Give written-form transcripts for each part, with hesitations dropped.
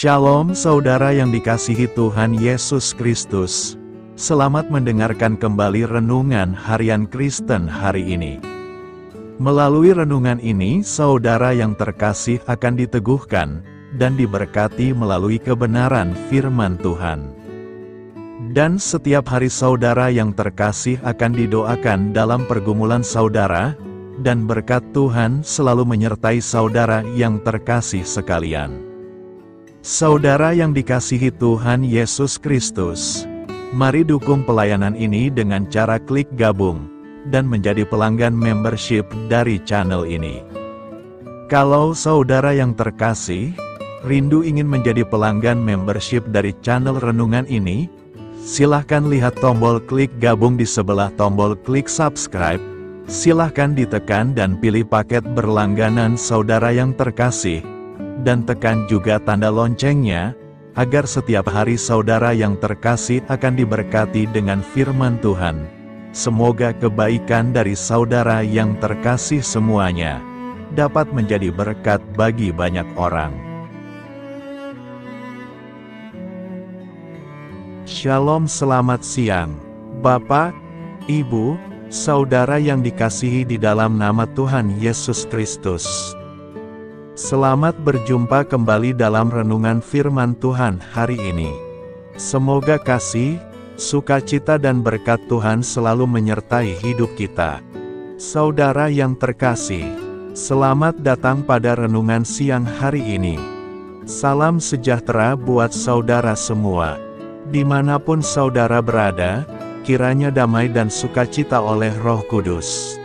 Shalom saudara yang dikasihi Tuhan Yesus Kristus. Selamat mendengarkan kembali renungan harian Kristen hari ini. Melalui renungan ini, saudara yang terkasih akan diteguhkan dan diberkati melalui kebenaran firman Tuhan. Dan setiap hari saudara yang terkasih akan didoakan dalam pergumulan saudara, dan berkat Tuhan selalu menyertai saudara yang terkasih sekalian. Saudara yang dikasihi Tuhan Yesus Kristus, mari dukung pelayanan ini dengan cara klik gabung, dan menjadi pelanggan membership dari channel ini. Kalau saudara yang terkasih, rindu ingin menjadi pelanggan membership dari channel renungan ini, silahkan lihat tombol klik gabung di sebelah tombol klik subscribe, silahkan ditekan dan pilih paket berlangganan saudara yang terkasih, dan tekan juga tanda loncengnya, agar setiap hari saudara yang terkasih akan diberkati dengan firman Tuhan. Semoga kebaikan dari saudara yang terkasih semuanya dapat menjadi berkat bagi banyak orang. Shalom, selamat siang, Bapak, Ibu, saudara yang dikasihi di dalam nama Tuhan Yesus Kristus. Selamat berjumpa kembali dalam renungan firman Tuhan hari ini. Semoga kasih, sukacita dan berkat Tuhan selalu menyertai hidup kita. Saudara yang terkasih, selamat datang pada renungan siang hari ini. Salam sejahtera buat saudara semua. Dimanapun saudara berada, kiranya damai dan sukacita oleh Roh Kudus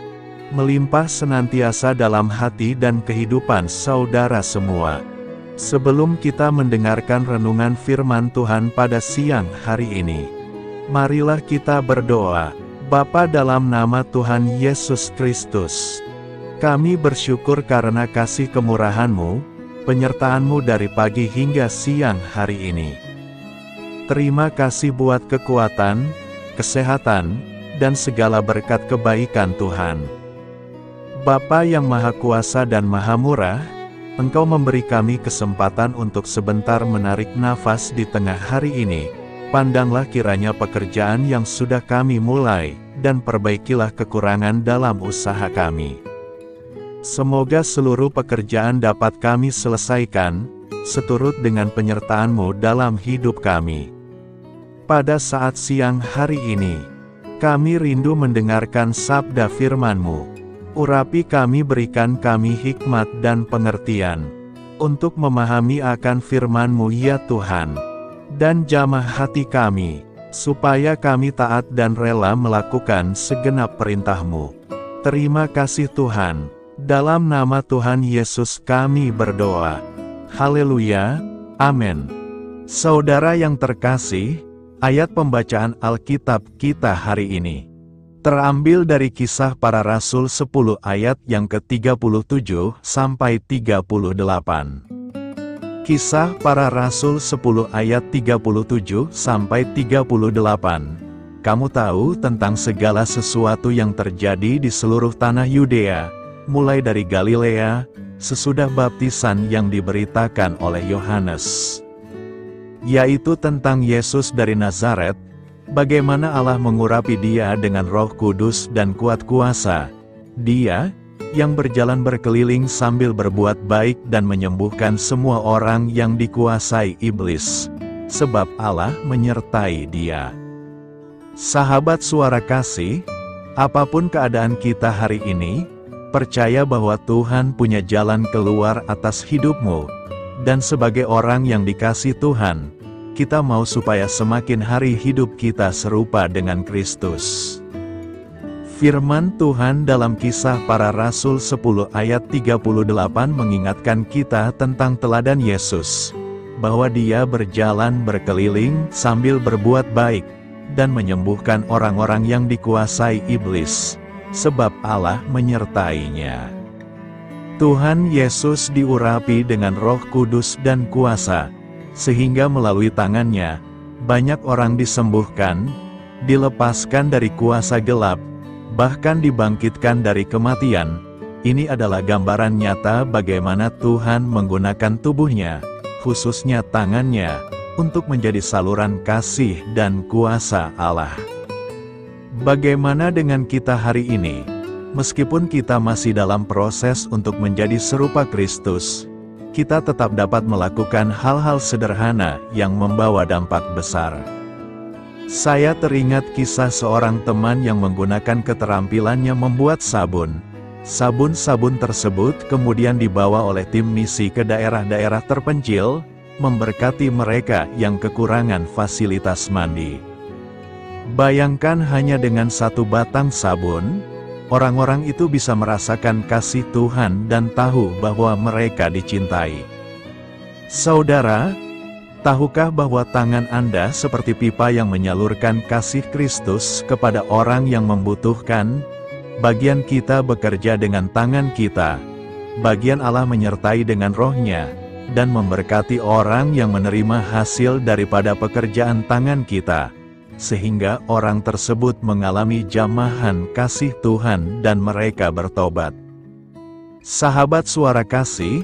melimpah senantiasa dalam hati dan kehidupan saudara semua. Sebelum kita mendengarkan renungan firman Tuhan pada siang hari ini, marilah kita berdoa. Bapa, dalam nama Tuhan Yesus Kristus, kami bersyukur karena kasih kemurahan-Mu, penyertaan-Mu dari pagi hingga siang hari ini. Terima kasih buat kekuatan, kesehatan, dan segala berkat kebaikan Tuhan. Bapa yang Maha Kuasa dan Maha Murah, Engkau memberi kami kesempatan untuk sebentar menarik nafas di tengah hari ini. Pandanglah kiranya pekerjaan yang sudah kami mulai, dan perbaikilah kekurangan dalam usaha kami. Semoga seluruh pekerjaan dapat kami selesaikan, seturut dengan penyertaan-Mu dalam hidup kami. Pada saat siang hari ini, kami rindu mendengarkan sabda firman-Mu. Urapi kami, berikan kami hikmat dan pengertian, untuk memahami akan firman-Mu ya Tuhan. Dan jamah hati kami, supaya kami taat dan rela melakukan segenap perintah-Mu. Terima kasih Tuhan, dalam nama Tuhan Yesus kami berdoa. Haleluya, amin. Saudara yang terkasih, ayat pembacaan Alkitab kita hari ini terambil dari Kisah Para Rasul 10 ayat yang ke-37 sampai 38. Kisah Para Rasul 10 ayat 37 sampai 38. Kamu tahu tentang segala sesuatu yang terjadi di seluruh tanah Yudea, mulai dari Galilea, sesudah baptisan yang diberitakan oleh Yohanes, yaitu tentang Yesus dari Nazaret, bagaimana Allah mengurapi Dia dengan Roh Kudus dan kuat kuasa. Dia yang berjalan berkeliling sambil berbuat baik dan menyembuhkan semua orang yang dikuasai iblis, sebab Allah menyertai Dia. Sahabat Suara Kasih, apapun keadaan kita hari ini, percaya bahwa Tuhan punya jalan keluar atas hidupmu, dan sebagai orang yang dikasih Tuhan, kita mau supaya semakin hari hidup kita serupa dengan Kristus. Firman Tuhan dalam Kisah Para Rasul 10 ayat 38 mengingatkan kita tentang teladan Yesus, bahwa Dia berjalan berkeliling sambil berbuat baik, dan menyembuhkan orang-orang yang dikuasai iblis, sebab Allah menyertainya. Tuhan Yesus diurapi dengan Roh Kudus dan kuasa, sehingga melalui tangannya, banyak orang disembuhkan, dilepaskan dari kuasa gelap, bahkan dibangkitkan dari kematian. Ini adalah gambaran nyata bagaimana Tuhan menggunakan tubuhnya, khususnya tangannya, untuk menjadi saluran kasih dan kuasa Allah. Bagaimana dengan kita hari ini? Meskipun kita masih dalam proses untuk menjadi serupa Kristus, kita tetap dapat melakukan hal-hal sederhana yang membawa dampak besar. Saya teringat kisah seorang teman yang menggunakan keterampilannya membuat sabun. Sabun-sabun tersebut kemudian dibawa oleh tim misi ke daerah-daerah terpencil, memberkati mereka yang kekurangan fasilitas mandi. Bayangkan hanya dengan satu batang sabun, orang-orang itu bisa merasakan kasih Tuhan dan tahu bahwa mereka dicintai. Saudara, tahukah bahwa tangan Anda seperti pipa yang menyalurkan kasih Kristus kepada orang yang membutuhkan? Bagian kita bekerja dengan tangan kita, bagian Allah menyertai dengan roh-Nya, dan memberkati orang yang menerima hasil daripada pekerjaan tangan kita, sehingga orang tersebut mengalami jamahan kasih Tuhan dan mereka bertobat. Sahabat Suara Kasih,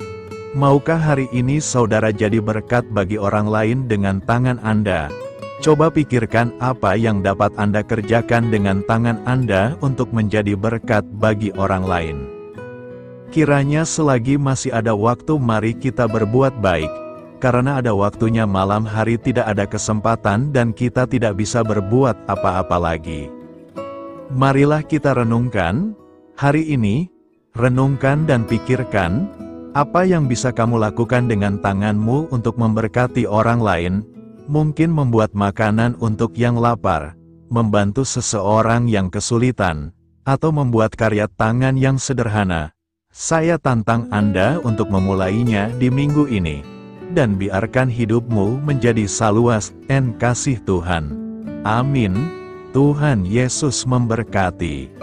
maukah hari ini saudara jadi berkat bagi orang lain dengan tangan Anda? Coba pikirkan apa yang dapat Anda kerjakan dengan tangan Anda untuk menjadi berkat bagi orang lain. Kiranya selagi masih ada waktu mari kita berbuat baik, karena ada waktunya malam hari tidak ada kesempatan dan kita tidak bisa berbuat apa-apa lagi. Marilah kita renungkan, hari ini, renungkan dan pikirkan, apa yang bisa kamu lakukan dengan tanganmu untuk memberkati orang lain. Mungkin membuat makanan untuk yang lapar, membantu seseorang yang kesulitan, atau membuat karya tangan yang sederhana. Saya tantang Anda untuk memulainya di minggu ini, dan biarkan hidupmu menjadi saluas kasih Tuhan. Amin. Tuhan Yesus memberkati.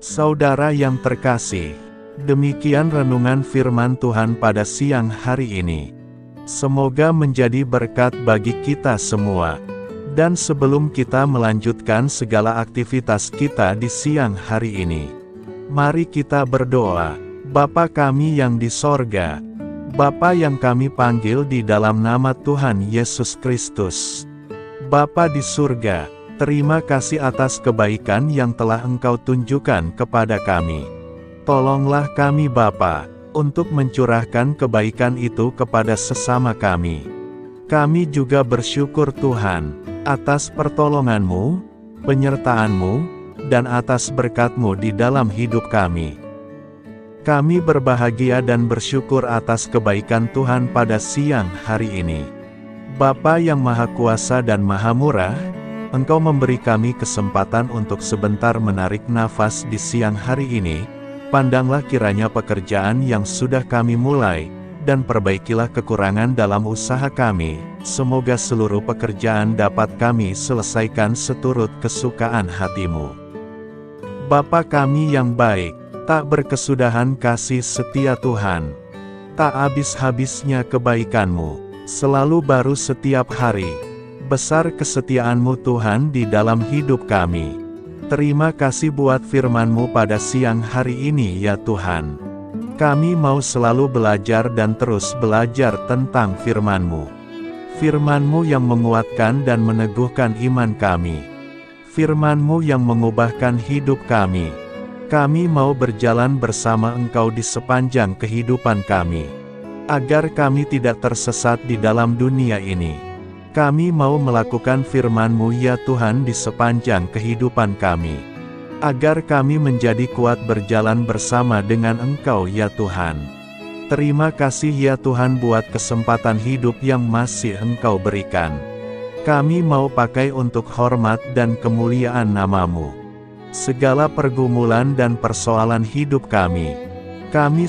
Saudara yang terkasih, demikian renungan firman Tuhan pada siang hari ini. Semoga menjadi berkat bagi kita semua. Dan sebelum kita melanjutkan segala aktivitas kita di siang hari ini, mari kita berdoa. Bapa kami yang di sorga, Bapa yang kami panggil di dalam nama Tuhan Yesus Kristus. Bapa di surga, terima kasih atas kebaikan yang telah Engkau tunjukkan kepada kami. Tolonglah kami Bapa, untuk mencurahkan kebaikan itu kepada sesama kami. Kami juga bersyukur Tuhan, atas pertolongan-Mu, penyertaan-Mu, dan atas berkat-Mu di dalam hidup kami. Kami berbahagia dan bersyukur atas kebaikan Tuhan pada siang hari ini. Bapa yang Maha Kuasa dan Maha Murah, Engkau memberi kami kesempatan untuk sebentar menarik nafas di siang hari ini. Pandanglah kiranya pekerjaan yang sudah kami mulai, dan perbaikilah kekurangan dalam usaha kami. Semoga seluruh pekerjaan dapat kami selesaikan seturut kesukaan hati-Mu. Bapa kami yang baik, tak berkesudahan kasih setia Tuhan, tak habis-habisnya kebaikan-Mu, selalu baru setiap hari. Besar kesetiaan-Mu Tuhan di dalam hidup kami. Terima kasih buat firman-Mu pada siang hari ini ya Tuhan. Kami mau selalu belajar dan terus belajar tentang firman-Mu. Firman-Mu yang menguatkan dan meneguhkan iman kami. Firman-Mu yang mengubahkan hidup kami. Kami mau berjalan bersama Engkau di sepanjang kehidupan kami, agar kami tidak tersesat di dalam dunia ini. Kami mau melakukan firman-Mu ya Tuhan di sepanjang kehidupan kami, agar kami menjadi kuat berjalan bersama dengan Engkau ya Tuhan. Terima kasih ya Tuhan buat kesempatan hidup yang masih Engkau berikan. Kami mau pakai untuk hormat dan kemuliaan nama-Mu. Segala pergumulan dan persoalan hidup kami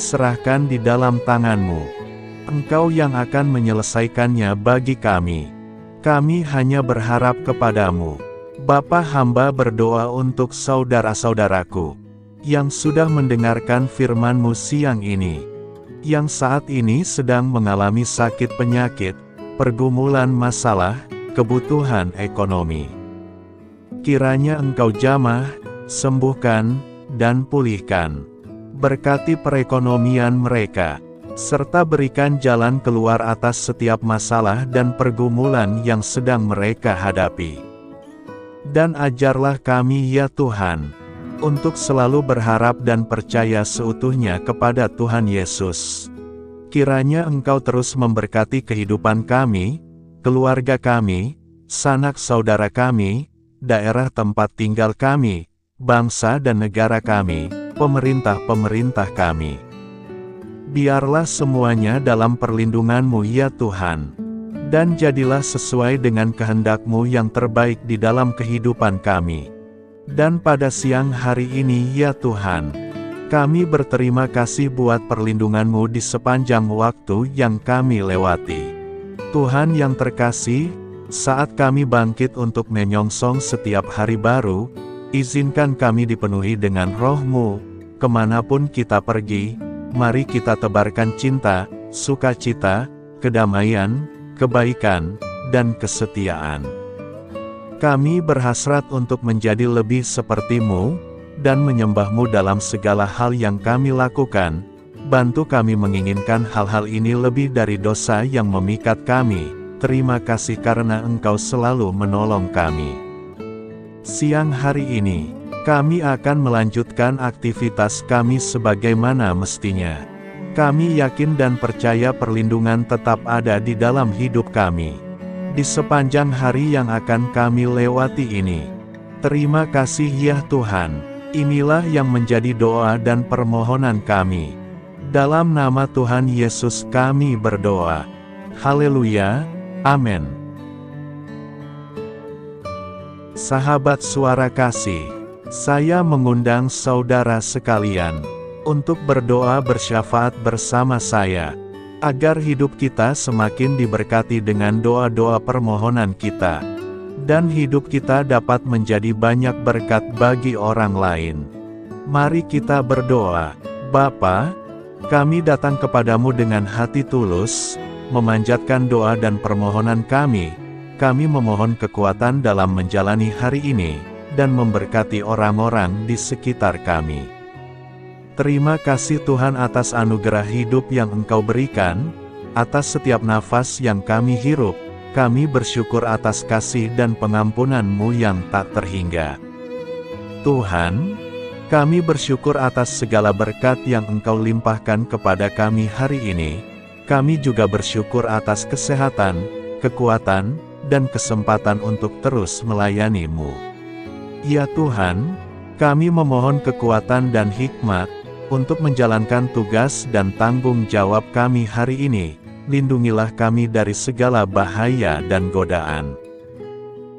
serahkan di dalam tangan-Mu. Engkau yang akan menyelesaikannya bagi kami. Kami hanya berharap kepadamu. Bapa, hamba berdoa untuk saudara-saudaraku, yang sudah mendengarkan firman-Mu siang ini, yang saat ini sedang mengalami sakit penyakit, pergumulan masalah, kebutuhan ekonomi. Kiranya Engkau jamah, sembuhkan, dan pulihkan. Berkati perekonomian mereka, serta berikan jalan keluar atas setiap masalah dan pergumulan yang sedang mereka hadapi. Dan ajarlah kami ya Tuhan, untuk selalu berharap dan percaya seutuhnya kepada Tuhan Yesus. Kiranya Engkau terus memberkati kehidupan kami, keluarga kami, sanak saudara kami, daerah tempat tinggal kami, bangsa dan negara kami, pemerintah-pemerintah kami. Biarlah semuanya dalam perlindungan-Mu ya Tuhan, dan jadilah sesuai dengan kehendak-Mu yang terbaik di dalam kehidupan kami. Dan pada siang hari ini ya Tuhan, kami berterima kasih buat perlindungan-Mu di sepanjang waktu yang kami lewati. Tuhan yang terkasih, saat kami bangkit untuk menyongsong setiap hari baru, izinkan kami dipenuhi dengan Roh-Mu, kemanapun kita pergi. Mari kita tebarkan cinta, sukacita, kedamaian, kebaikan, dan kesetiaan. Kami berhasrat untuk menjadi lebih seperti-Mu, dan menyembah-Mu dalam segala hal yang kami lakukan. Bantu kami menginginkan hal-hal ini lebih dari dosa yang memikat kami. Terima kasih karena Engkau selalu menolong kami. Siang hari ini, kami akan melanjutkan aktivitas kami sebagaimana mestinya. Kami yakin dan percaya perlindungan tetap ada di dalam hidup kami di sepanjang hari yang akan kami lewati ini. Terima kasih ya Tuhan. Inilah yang menjadi doa dan permohonan kami. Dalam nama Tuhan Yesus kami berdoa. Haleluya. Amin. Sahabat suara kasih, saya mengundang saudara sekalian untuk berdoa bersyafaat bersama saya, agar hidup kita semakin diberkati dengan doa-doa permohonan kita, dan hidup kita dapat menjadi banyak berkat bagi orang lain. Mari kita berdoa. Bapa, kami datang kepadamu dengan hati tulus, memanjatkan doa dan permohonan kami. Kami memohon kekuatan dalam menjalani hari ini, dan memberkati orang-orang di sekitar kami. Terima kasih Tuhan atas anugerah hidup yang Engkau berikan, atas setiap nafas yang kami hirup. Kami bersyukur atas kasih dan pengampunan-Mu yang tak terhingga. Tuhan, kami bersyukur atas segala berkat yang Engkau limpahkan kepada kami hari ini. Kami juga bersyukur atas kesehatan, kekuatan, dan kesempatan untuk terus melayani-Mu. Ya Tuhan, kami memohon kekuatan dan hikmat untuk menjalankan tugas dan tanggung jawab kami hari ini. Lindungilah kami dari segala bahaya dan godaan.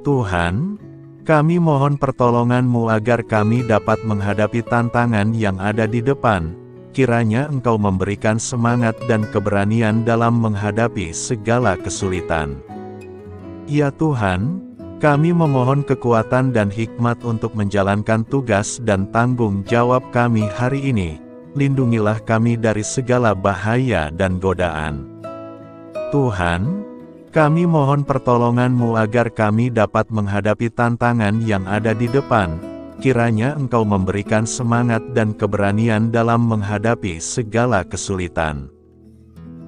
Tuhan, kami mohon pertolongan-Mu agar kami dapat menghadapi tantangan yang ada di depan. Kiranya Engkau memberikan semangat dan keberanian dalam menghadapi segala kesulitan. Ya Tuhan, kami memohon kekuatan dan hikmat untuk menjalankan tugas dan tanggung jawab kami hari ini. Lindungilah kami dari segala bahaya dan godaan. Tuhan, kami mohon pertolongan-Mu agar kami dapat menghadapi tantangan yang ada di depan. Kiranya Engkau memberikan semangat dan keberanian dalam menghadapi segala kesulitan.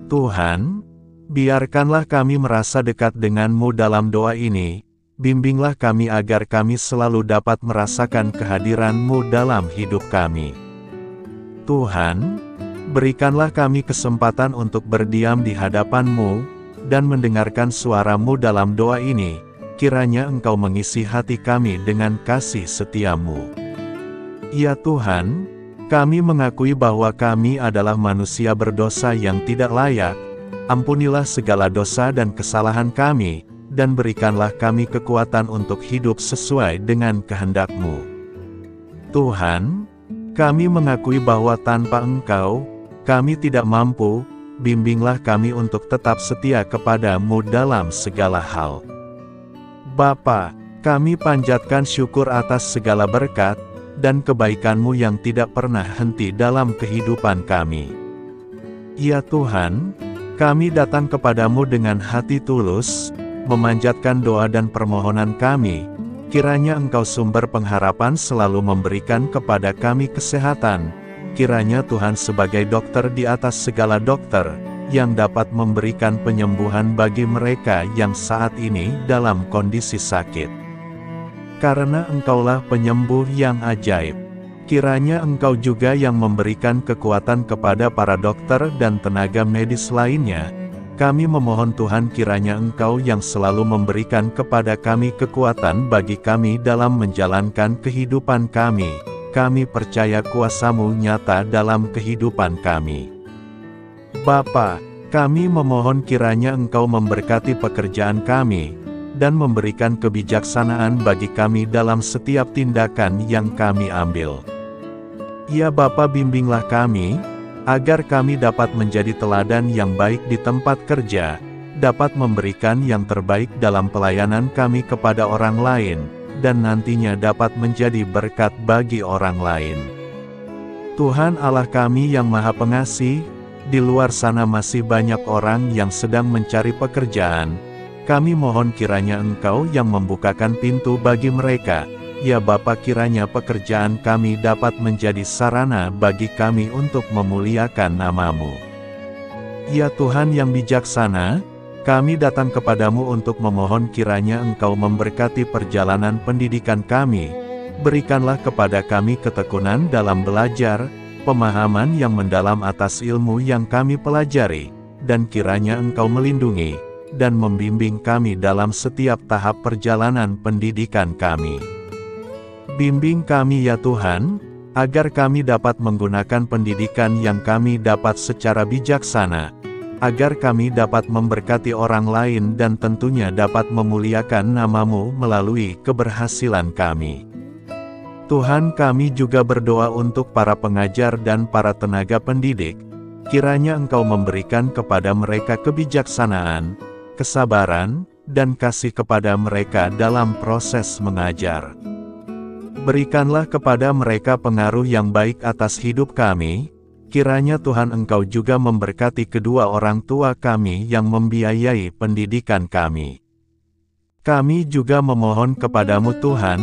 Tuhan, biarkanlah kami merasa dekat dengan-Mu dalam doa ini. Bimbinglah kami agar kami selalu dapat merasakan kehadiran-Mu dalam hidup kami. Tuhan, berikanlah kami kesempatan untuk berdiam di hadapan-Mu, dan mendengarkan suara-Mu dalam doa ini. Kiranya Engkau mengisi hati kami dengan kasih setia-Mu. Ya Tuhan, kami mengakui bahwa kami adalah manusia berdosa yang tidak layak. Ampunilah segala dosa dan kesalahan kami, dan berikanlah kami kekuatan untuk hidup sesuai dengan kehendak-Mu. Tuhan, kami mengakui bahwa tanpa Engkau, kami tidak mampu. Bimbinglah kami untuk tetap setia kepada-Mu dalam segala hal. Bapa, kami panjatkan syukur atas segala berkat dan kebaikan-Mu yang tidak pernah henti dalam kehidupan kami. Ya Tuhan, kami datang kepadamu dengan hati tulus, memanjatkan doa dan permohonan kami. Kiranya Engkau sumber pengharapan selalu memberikan kepada kami kesehatan, kiranya Tuhan sebagai dokter di atas segala dokter, yang dapat memberikan penyembuhan bagi mereka yang saat ini dalam kondisi sakit. Karena Engkaulah penyembuh yang ajaib, kiranya Engkau juga yang memberikan kekuatan kepada para dokter dan tenaga medis lainnya. Kami memohon Tuhan, kiranya Engkau yang selalu memberikan kepada kami kekuatan bagi kami dalam menjalankan kehidupan kami. Kami percaya kuasa-Mu nyata dalam kehidupan kami. Bapa, kami memohon kiranya Engkau memberkati pekerjaan kami, dan memberikan kebijaksanaan bagi kami dalam setiap tindakan yang kami ambil. Ya Bapa, bimbinglah kami, agar kami dapat menjadi teladan yang baik di tempat kerja, dapat memberikan yang terbaik dalam pelayanan kami kepada orang lain, dan nantinya dapat menjadi berkat bagi orang lain. Tuhan Allah kami yang Maha Pengasih, di luar sana masih banyak orang yang sedang mencari pekerjaan. Kami mohon kiranya Engkau yang membukakan pintu bagi mereka. Ya Bapa, kiranya pekerjaan kami dapat menjadi sarana bagi kami untuk memuliakan nama-Mu. Ya Tuhan yang bijaksana, kami datang kepadamu untuk memohon kiranya Engkau memberkati perjalanan pendidikan kami. Berikanlah kepada kami ketekunan dalam belajar, pemahaman yang mendalam atas ilmu yang kami pelajari, dan kiranya Engkau melindungi dan membimbing kami dalam setiap tahap perjalanan pendidikan kami. Bimbing kami ya Tuhan, agar kami dapat menggunakan pendidikan yang kami dapat secara bijaksana, agar kami dapat memberkati orang lain dan tentunya dapat memuliakan nama-Mu melalui keberhasilan kami. Tuhan, kami juga berdoa untuk para pengajar dan para tenaga pendidik, kiranya Engkau memberikan kepada mereka kebijaksanaan, kesabaran, dan kasih kepada mereka dalam proses mengajar. Berikanlah kepada mereka pengaruh yang baik atas hidup kami. Kiranya Tuhan Engkau juga memberkati kedua orang tua kami yang membiayai pendidikan kami. Kami juga memohon kepadamu Tuhan,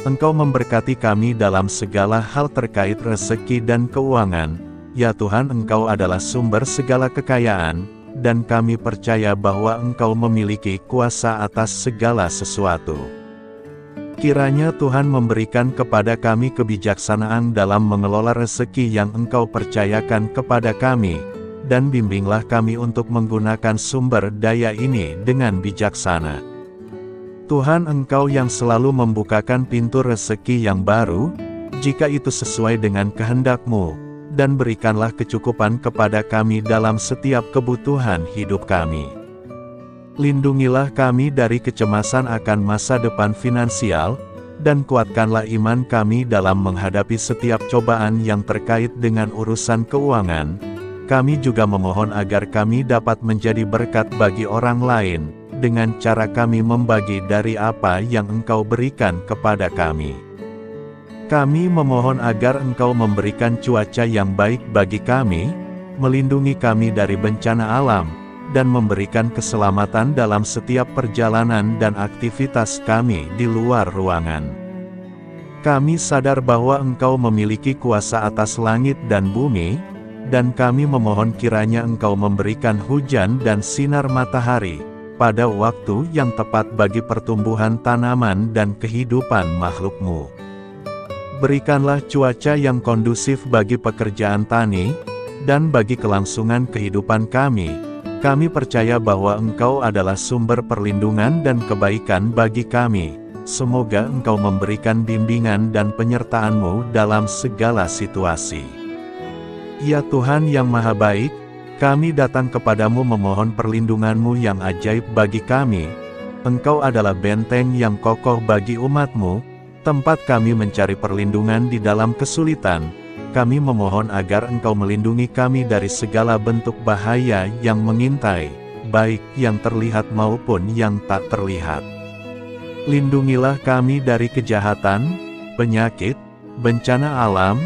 Engkau memberkati kami dalam segala hal terkait rezeki dan keuangan. Ya Tuhan, Engkau adalah sumber segala kekayaan, dan kami percaya bahwa Engkau memiliki kuasa atas segala sesuatu. Kiranya Tuhan memberikan kepada kami kebijaksanaan dalam mengelola rezeki yang Engkau percayakan kepada kami, dan bimbinglah kami untuk menggunakan sumber daya ini dengan bijaksana. Tuhan, Engkau yang selalu membukakan pintu rezeki yang baru, jika itu sesuai dengan kehendak-Mu, dan berikanlah kecukupan kepada kami dalam setiap kebutuhan hidup kami. Lindungilah kami dari kecemasan akan masa depan finansial, dan kuatkanlah iman kami dalam menghadapi setiap cobaan yang terkait dengan urusan keuangan. Kami juga memohon agar kami dapat menjadi berkat bagi orang lain, dengan cara kami membagi dari apa yang Engkau berikan kepada kami. Kami memohon agar Engkau memberikan cuaca yang baik bagi kami, melindungi kami dari bencana alam, dan memberikan keselamatan dalam setiap perjalanan dan aktivitas kami di luar ruangan. Kami sadar bahwa Engkau memiliki kuasa atas langit dan bumi, dan kami memohon kiranya Engkau memberikan hujan dan sinar matahari, pada waktu yang tepat bagi pertumbuhan tanaman dan kehidupan makhluk-Mu. Berikanlah cuaca yang kondusif bagi pekerjaan tani, dan bagi kelangsungan kehidupan kami. Kami percaya bahwa Engkau adalah sumber perlindungan dan kebaikan bagi kami. Semoga Engkau memberikan bimbingan dan penyertaan-Mu dalam segala situasi. Ya Tuhan yang Maha Baik, kami datang kepadamu memohon perlindungan-Mu yang ajaib bagi kami. Engkau adalah benteng yang kokoh bagi umat-Mu, tempat kami mencari perlindungan di dalam kesulitan. Kami memohon agar Engkau melindungi kami dari segala bentuk bahaya yang mengintai, baik yang terlihat maupun yang tak terlihat. Lindungilah kami dari kejahatan, penyakit, bencana alam,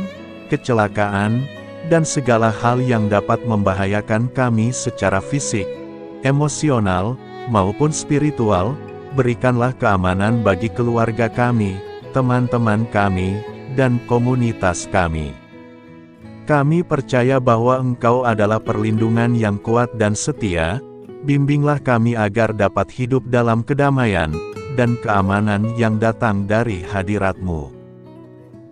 kecelakaan, dan segala hal yang dapat membahayakan kami secara fisik, emosional, maupun spiritual. Berikanlah keamanan bagi keluarga kami, teman-teman kami, dan komunitas kami. Kami percaya bahwa Engkau adalah perlindungan yang kuat dan setia. Bimbinglah kami agar dapat hidup dalam kedamaian dan keamanan yang datang dari hadirat-Mu.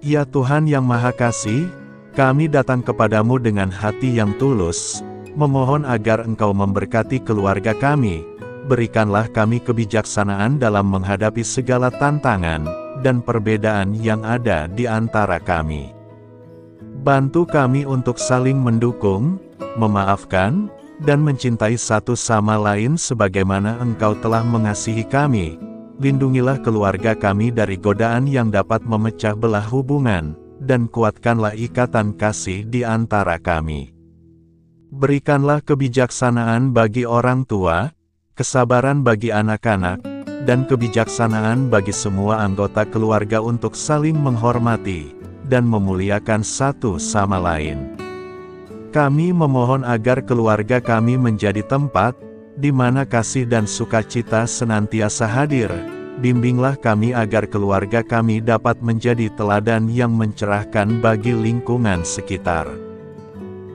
Ya Tuhan yang Maha Kasih, kami datang kepadamu dengan hati yang tulus, memohon agar Engkau memberkati keluarga kami. Berikanlah kami kebijaksanaan dalam menghadapi segala tantangan dan perbedaan yang ada di antara kami. Bantu kami untuk saling mendukung, memaafkan, dan mencintai satu sama lain sebagaimana Engkau telah mengasihi kami. Lindungilah keluarga kami dari godaan yang dapat memecah belah hubungan, dan kuatkanlah ikatan kasih di antara kami. Berikanlah kebijaksanaan bagi orang tua, kesabaran bagi anak-anak, dan kebijaksanaan bagi semua anggota keluarga untuk saling menghormati dan memuliakan satu sama lain. Kami memohon agar keluarga kami menjadi tempat di mana kasih dan sukacita senantiasa hadir. Bimbinglah kami agar keluarga kami dapat menjadi teladan yang mencerahkan bagi lingkungan sekitar.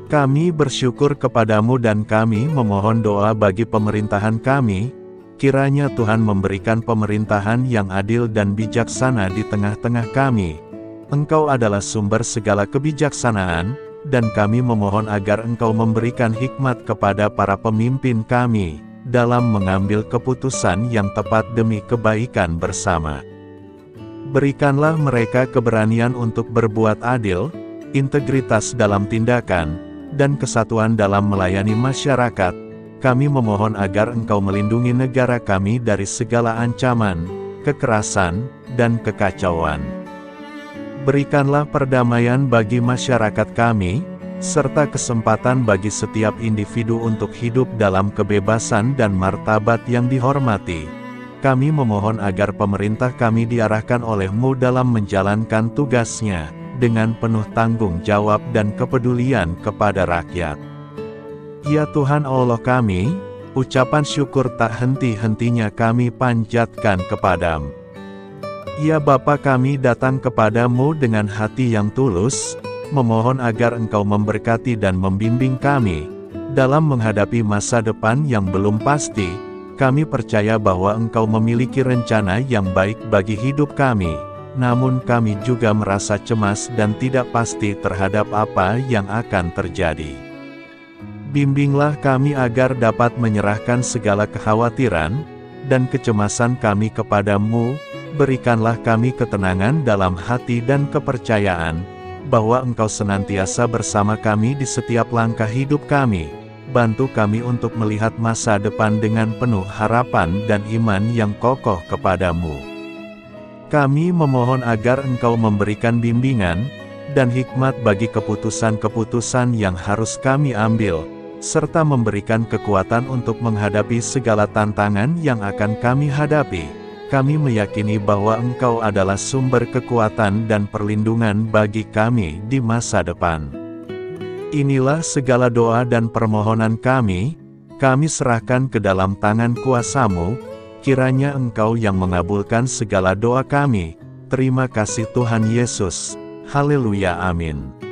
Kami bersyukur kepadamu dan kami memohon doa bagi pemerintahan kami. Kiranya Tuhan memberikan pemerintahan yang adil dan bijaksana di tengah-tengah kami. Engkau adalah sumber segala kebijaksanaan, dan kami memohon agar Engkau memberikan hikmat kepada para pemimpin kami, dalam mengambil keputusan yang tepat demi kebaikan bersama. Berikanlah mereka keberanian untuk berbuat adil, integritas dalam tindakan, dan kesatuan dalam melayani masyarakat. Kami memohon agar Engkau melindungi negara kami dari segala ancaman, kekerasan, dan kekacauan. Berikanlah perdamaian bagi masyarakat kami, serta kesempatan bagi setiap individu untuk hidup dalam kebebasan dan martabat yang dihormati. Kami memohon agar pemerintah kami diarahkan oleh-Mu dalam menjalankan tugasnya, dengan penuh tanggung jawab dan kepedulian kepada rakyat. Ya Tuhan Allah kami, ucapan syukur tak henti-hentinya kami panjatkan kepadamu. Ya Bapa, kami datang kepadamu dengan hati yang tulus, memohon agar Engkau memberkati dan membimbing kami dalam menghadapi masa depan yang belum pasti. Kami percaya bahwa Engkau memiliki rencana yang baik bagi hidup kami, namun kami juga merasa cemas dan tidak pasti terhadap apa yang akan terjadi. Bimbinglah kami agar dapat menyerahkan segala kekhawatiran dan kecemasan kami kepadamu. Berikanlah kami ketenangan dalam hati dan kepercayaan bahwa Engkau senantiasa bersama kami di setiap langkah hidup kami. Bantu kami untuk melihat masa depan dengan penuh harapan dan iman yang kokoh kepadamu. Kami memohon agar Engkau memberikan bimbingan dan hikmat bagi keputusan-keputusan yang harus kami ambil, serta memberikan kekuatan untuk menghadapi segala tantangan yang akan kami hadapi. Kami meyakini bahwa Engkau adalah sumber kekuatan dan perlindungan bagi kami di masa depan. Inilah segala doa dan permohonan kami serahkan ke dalam tangan kuasa-Mu. Kiranya Engkau yang mengabulkan segala doa kami. Terima kasih Tuhan Yesus. Haleluya, amin.